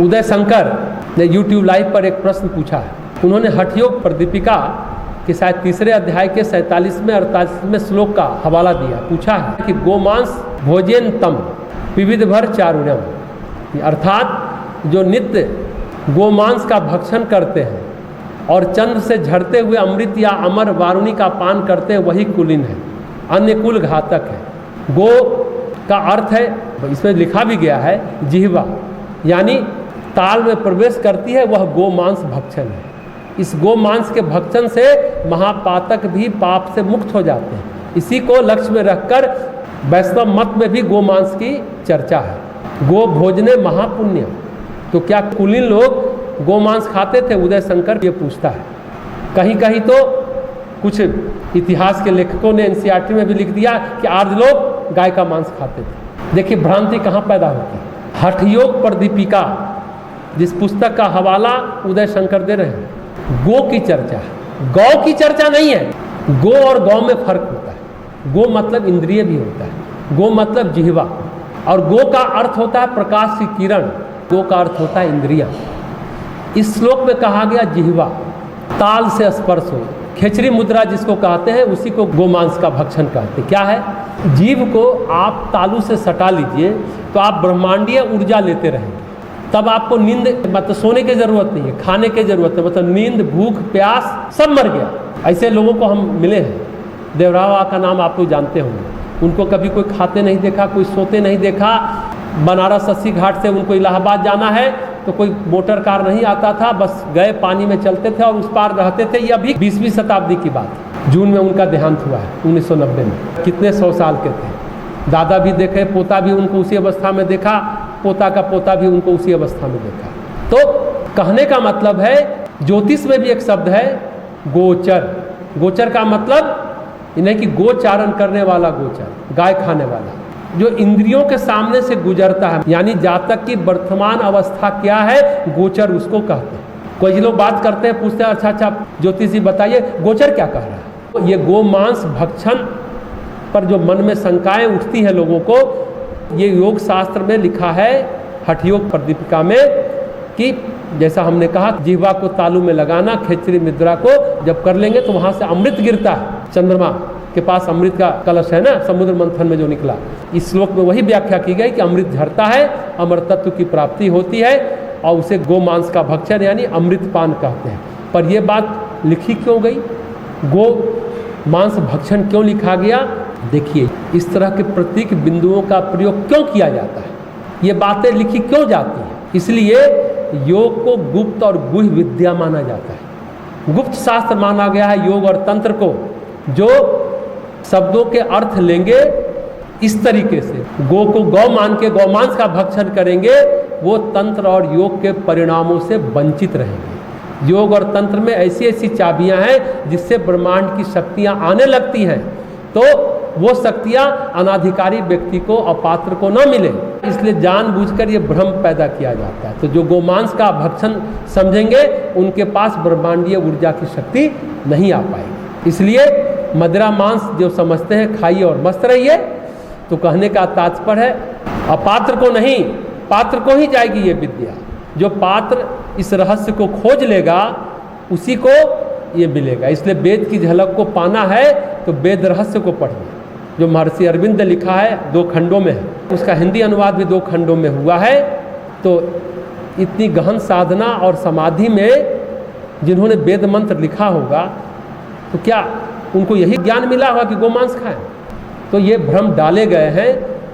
उदय शंकर ने YouTube live पर एक प्रश्न पूछा है। उन्होंने हठयोग पर दीपिका के शायद तीसरे अध्याय के 47वें 48वें श्लोक का हवाला दिया। पूछा है कि गोमांस भोजन तम विविध भर चारुण्यम, अर्थात जो नित्य गोमांस का भक्षण करते हैं और चंद्र से झड़ते हुए अमृत या अमर वारुणी का पान करते हैं वही कुलीन है, अन्य कुल घातक है। गो का अर्थ है, इसमें लिखा भी गया है, जिह्वा, यानी ताल में प्रवेश करती है, वह गोमांस भक्षण है। इस गोमांस के भक्षण से महापातक भी पाप से मुक्त हो जाते हैं। इसी को लक्ष्य में रखकर वैष्णव मत में भी गोमांस की चर्चा है। गो भोजने महापुण्य। तो क्या कुलीन लोग गोमांस खाते थे? उदय शंकर ये पूछता है। कहीं कहीं तो कुछ इतिहास के लेखकों ने NCERT में भी लिख दिया कि आर्य लोग गाय का मांस खाते थे। देखिए भ्रांति कहाँ पैदा होती है। हठयोग पर दीपिका, जिस पुस्तक का हवाला उदय शंकर दे रहे हैं, गो की चर्चा है, गौ की चर्चा नहीं है। गो और गौ में फर्क होता है। गो मतलब इंद्रिय भी होता है, गो मतलब जिह्वा, और गो का अर्थ होता है प्रकाश की किरण, गो का अर्थ होता है इंद्रिया। इस श्लोक में कहा गया जिह्वा, ताल से स्पर्श हो, खेचरी मुद्रा जिसको कहते हैं उसी को गोमांस का भक्षण कहते हैं। क्या है? जीव को आप तालू से सटा लीजिए तो आप ब्रह्मांडीय ऊर्जा लेते रहेंगे, तब आपको नींद, मतलब सोने की जरूरत नहीं है, खाने की जरूरत है, मतलब नींद, भूख, प्यास सब मर गया। ऐसे लोगों को हम मिले हैं। देवरावा का नाम आप लोग जानते होंगे। उनको कभी कोई खाते नहीं देखा, कोई सोते नहीं देखा। बनारस 80 घाट से उनको इलाहाबाद जाना है तो कोई मोटर कार नहीं आता था, बस गए पानी में चलते थे और उस पार रहते थे। ये अभी 20वीं शताब्दी की बात है। जून में उनका देहांत हुआ है 1990 में। कितने 100 साल के थे। दादा भी देखे, पोता भी उनको उसी अवस्था में देखा, पोता का पोता भी उनको उसी अवस्था में देखा। तो कहने का मतलब है, ज्योतिष में भी एक शब्द है गोचर। गोचर का मतलब नहीं कि गोचारण करने वाला गोचर, गाय खाने वाला, जो इंद्रियों के सामने से गुजरता है, यानी जातक की वर्तमान अवस्था क्या है, गोचर उसको कहते हैं। कोई लोग बात करते हैं, पूछते हैं अच्छा ज्योतिष जी बताइए गोचर क्या कह रहा है। तो ये गोमांस भक्षण पर जो मन में शंकाएं उठती हैं लोगों को, ये योग शास्त्र में लिखा है हठयोग पर दीपिका में कि जैसा हमने कहा जिह्वा को तालू में लगाना, खेचरी मुद्रा को जब कर लेंगे तो वहाँ से अमृत गिरता है। चंद्रमा के पास अमृत का कलश है ना, समुद्र मंथन में जो निकला। इस श्लोक में वही व्याख्या की गई कि अमृत झरता है, अमर तत्व की प्राप्ति होती है और उसे गोमांस का भक्षण यानी अमृतपान कहते हैं। पर यह बात लिखी क्यों गई? गो मांस भक्षण क्यों लिखा गया? देखिए इस तरह के प्रतीक बिंदुओं का प्रयोग क्यों किया जाता है, ये बातें लिखी क्यों जाती हैं? इसलिए योग को गुप्त और गुह्य विद्या माना जाता है। गुप्त शास्त्र माना गया है योग और तंत्र को, जो शब्दों के अर्थ लेंगे इस तरीके से, गो को गौ मान के गौमांस का भक्षण करेंगे, वो तंत्र और योग के परिणामों से वंचित रहेंगे। योग और तंत्र में ऐसी ऐसी चाबियां हैं जिससे ब्रह्मांड की शक्तियां आने लगती हैं, तो वो शक्तियां अनाधिकारी व्यक्ति को, अपात्र को न मिले, इसलिए जानबूझकर ये भ्रम पैदा किया जाता है। तो जो गोमांस का भक्षण समझेंगे उनके पास ब्रह्मांडीय ऊर्जा की शक्ति नहीं आ पाएगी। इसलिए मदिरा मांस जो समझते हैं खाइए और मस्त रहिए। तो कहने का तात्पर्य है अपात्र को नहीं, पात्र को ही जाएगी ये विद्या। जो पात्र इस रहस्य को खोज लेगा उसी को ये मिलेगा। इसलिए वेद की झलक को पाना है तो वेद रहस्य को पढ़िए, जो महर्षि अरविंद ने लिखा है 2 खंडों में है। उसका हिंदी अनुवाद भी 2 खंडों में हुआ है। तो इतनी गहन साधना और समाधि में जिन्होंने वेद मंत्र लिखा होगा तो क्या उनको यही ज्ञान मिला होगा कि गोमांस खाएं? तो ये भ्रम डाले गए हैं।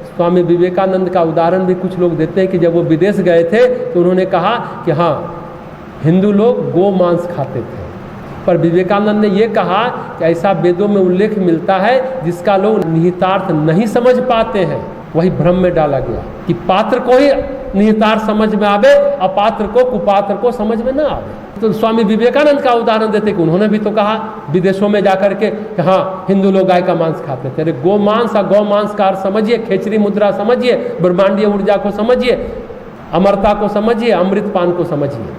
स्वामी विवेकानंद का उदाहरण भी कुछ लोग देते हैं कि जब वो विदेश गए थे तो उन्होंने कहा कि हाँ हिंदू लोग गोमांस खाते थे, पर विवेकानंद ने ये कहा कि ऐसा वेदों में उल्लेख मिलता है जिसका लोग निहितार्थ नहीं समझ पाते हैं। वही भ्रम में डाला गया कि पात्र को ही निहितार्थ समझ में आवे, अपात्र को, कुपात्र को समझ में ना आवे। तो स्वामी विवेकानंद का उदाहरण देते कि उन्होंने भी तो कहा विदेशों में जाकर के कि हाँ हिंदू लोग गाय का मांस खाते थे। अरे गोमांस और गौमांस का अर्थ समझिए, खेचरी मुद्रा समझिए, ब्रह्मांडीय ऊर्जा को समझिए, अमरता को समझिए, अमृतपान को समझिए।